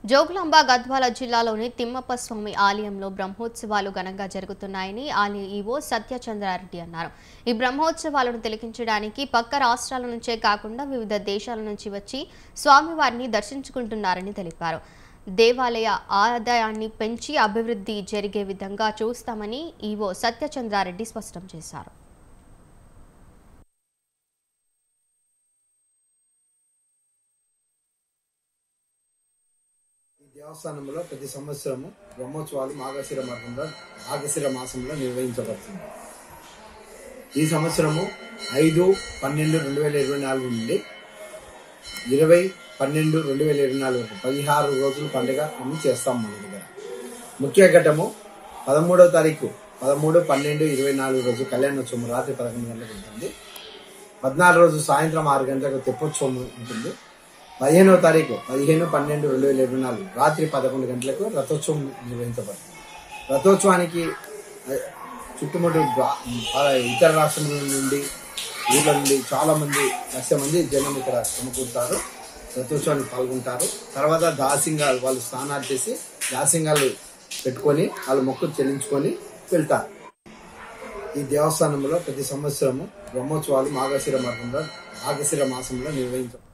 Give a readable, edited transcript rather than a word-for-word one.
జోగులాంబ గద్వాల జిల్లాలోని తిమ్మప్ప స్వామి ఆలయంలో బ్రహ్మోత్సవాలు ఘనంగా జరుగుతున్నాయని ఆలయ ఈవో సత్యచంద్రారెడ్డి అన్నారు. ఈ బ్రహ్మోత్సవాలను తిలకించడానికి పక్క రాష్ట్రాల నుంచే కాకుండా వివిధ దేశాల నుంచి వచ్చి స్వామివారిని దర్శించుకుంటున్నారని తెలిపారు. దేవాలయ ఆదాయాన్ని పెంచి అభివృద్ధి జరిగే విధంగా చూస్తామని ఈవో సత్యచంద్రారెడ్డి స్పష్టం చేశారు. దేవస్థానంలో ప్రతి సంవత్సరము బ్రహ్మోత్సవాలు మార్గశిర మాసంలో నిర్వహించబడుతుంది. ఈ సంవత్సరము 5/12/2024 నుండి 20/12/2024 వరకు 16 రోజుల పండుగ చేస్తాం. మన దగ్గర ముఖ్య ఘట్టము 13వ తారీఖు 13/12/24 రోజు కళ్యాణోత్సవం రాత్రి 11 గంటలకు ఉంటుంది. 14 రోజు సాయంత్రం 6 గంటలకు తెప్పోత్సవం ఉంటుంది. 15వ తారీఖు 15/12/2024 రాత్రి 11 గంటలకు రథోత్సవం నిర్వహించబడుతుంది. రథోత్సవానికి చుట్టుముట్టు ఇతర రాష్ట్రాల నుండి ఊళ్ళ నుండి చాలా మంది 1,00,000 మంది జనం ఇక్కడ సమకూరుతారు. రథోత్సవానికి పాల్గొంటారు. తర్వాత దాసింగాలు వాళ్ళు స్నానాలు చేసి దాసింగాలు పెట్టుకొని వాళ్ళు మొక్కులు చెల్లించుకొని వెళ్తారు. ఈ దేవస్థానంలో ప్రతి సంవత్సరము బ్రహ్మోత్సవాలు మార్గశిర మాసంలో నిర్వహించారు.